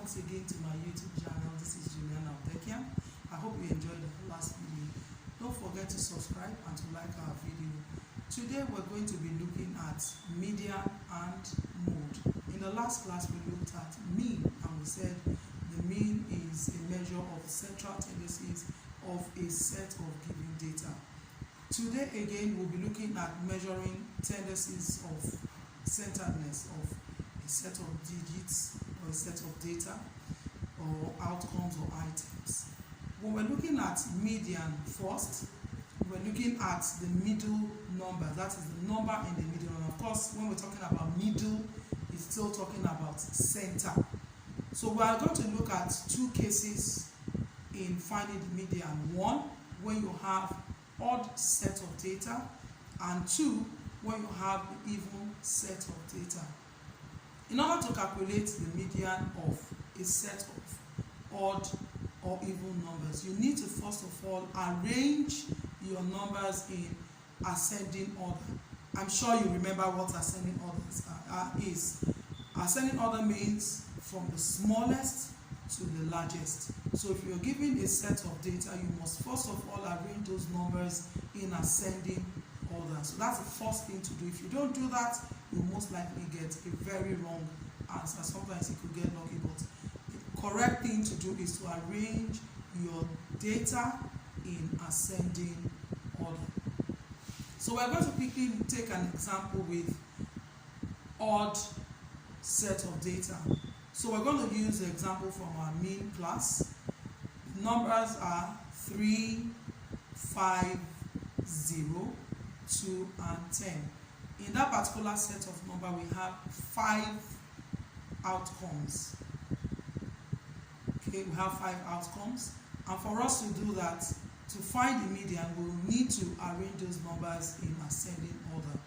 once again to my YouTube channel. This is Juliana Otekian. I hope you enjoyed the last video. Don't forget to subscribe and to like our video. Today we're going to be looking at median and mode. In the last class we looked at mean, and we said the mean is a measure of central tendencies of a set of given data. Today again we'll be looking at measuring tendencies of centeredness of a set of digits or a set of data or outcomes or items. When we're looking at median first, we're looking at the middle number, that is the number in the middle. And of course, when we're talking about middle, it's still talking about center. So we are going to look at two cases in finding the median. One, when you have odd set of data, and two, when you have the even set of data. In order to calculate the median of a set of odd or even numbers, you need to first of all arrange your numbers in ascending order. I'm sure you remember what ascending order is. Ascending order means from the smallest to the largest. So if you're given a set of data, you must first of all arrange those numbers in ascending order. So that's the first thing to do. If you don't do that, you most likely get a very wrong answer. Sometimes you could get lucky, but the correct thing to do is to arrange your data in ascending order. So we're going to quickly take an example with odd set of data. So we're going to use the example from our mean class. The numbers are 3, 5, 0, 2, and 10. In that particular set of number, we have 5 outcomes. Okay, we have 5 outcomes. And for us to do that, to find the median, we will need to arrange those numbers in ascending order.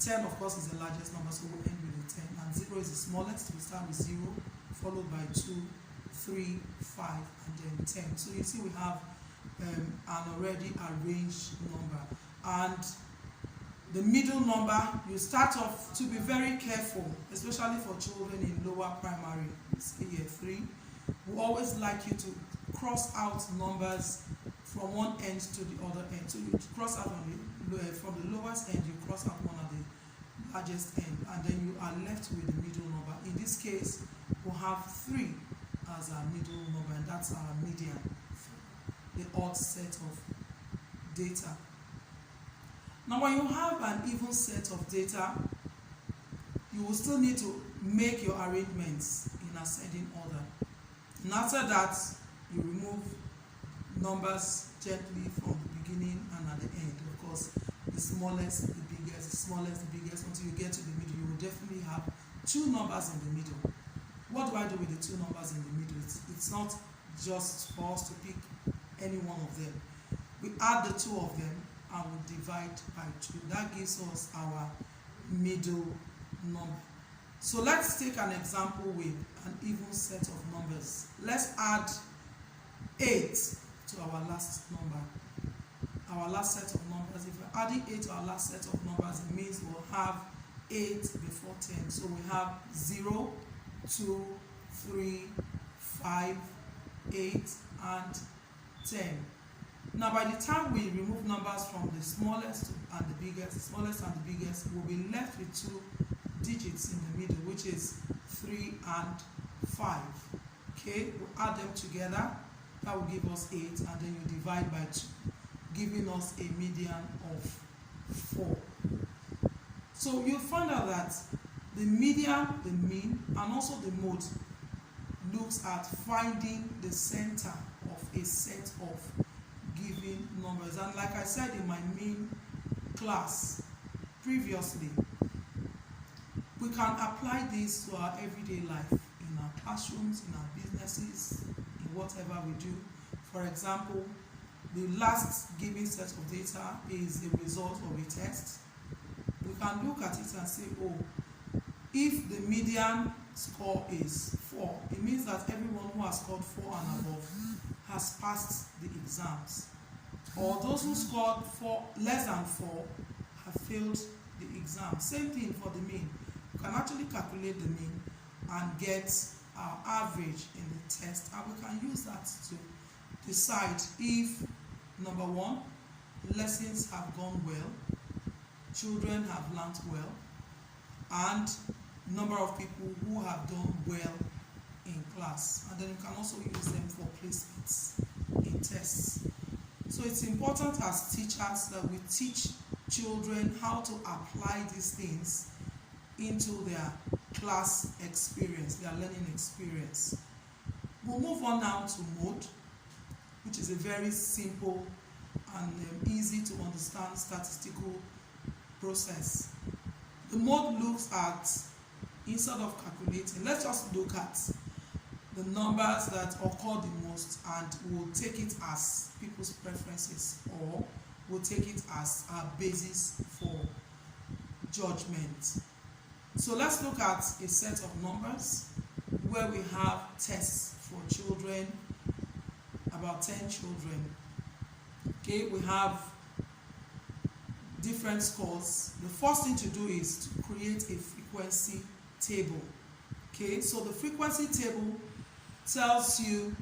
10, of course, is the largest number, so we'll end with the 10. And 0 is the smallest. We start with 0, followed by 2, 3, 5, and then 10. So you see we have an already arranged number. And the middle number, you start off to be very careful, especially for children in lower primary. See here, 3. We always like you to cross out numbers from one end to the other end. So you cross out from the lowest end, you cross out one at the largest end, and then you are left with the middle number. In this case, we'll have 3 as our middle number, and that's our median, the odd set of data. Now, when you have an even set of data, you will still need to make your arrangements in ascending order. And after that, you remove numbers gently from the beginning and at the end. Of course, the smallest, the biggest, the smallest, the biggest, until you get to the middle. You will definitely have 2 numbers in the middle. What do I do with the 2 numbers in the middle? It's not just for us to pick any one of them. We add the 2 of them and we divide by 2. That gives us our middle number. So let's take an example with an even set of numbers. Let's add 8 to our last number. Our last set of numbers. If we're adding 8 to our last set of numbers, it means we'll have 8 before 10. So we have 0, 2, 3, 5, 8, and 10. Now, by the time we remove numbers from the smallest and the biggest, the smallest and the biggest, we'll be left with 2 digits in the middle, which is 3 and 5. Okay, we'll add them together. That will give us 8, and then you divide by 2, giving us a median of 4. So you'll find out that the median, the mean, and also the mode looks at finding the center of a set of given numbers. And like I said in my mean class previously, we can apply this to our everyday life, in our classrooms, in our businesses, in whatever we do. For example, the last given set of data is the result of a test. We can look at it and say, oh, if the median score is 4, it means that everyone who has scored 4 and above has passed the exams. Or those who scored less than 4 have failed the exam. Same thing for the mean. You can actually calculate the mean and get our average in the test, and we can use that to decide if, number one, lessons have gone well, children have learnt well, and number of people who have done well in class. And then you can also use them for placements in tests. So it's important as teachers that we teach children how to apply these things into their class experience, their learning experience. We'll move on now to mode, which is a very simple and easy to understand statistical process. The mode looks at, instead of calculating, let's just look at the numbers that occur the most, and we'll take it as people's preferences, or we'll take it as our basis for judgment. So let's look at a set of numbers where we have tests for children, about 10 children. Okay, we have different scores. The first thing to do is to create a frequency table. Okay, so the frequency table tells you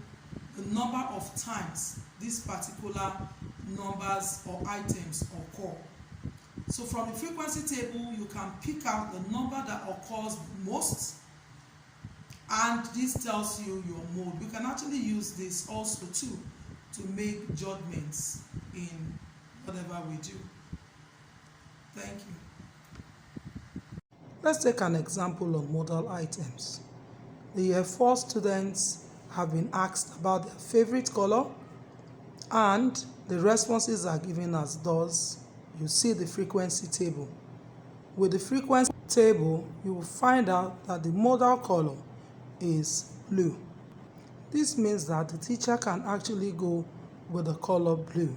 the number of times these particular numbers or items occur. So from the frequency table, you can pick out the number that occurs most, and this tells you your mode. We can actually use this also too to make judgments in whatever we do. Thank you. Let's take an example on modal items. The year 4 students have been asked about their favorite color, and the responses are given as thus. You see the frequency table. With the frequency table, you will find out that the modal color is blue. This means that the teacher can actually go with the color blue.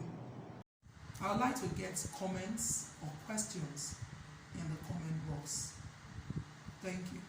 I would like to get comments or questions in the comment box. Thank you.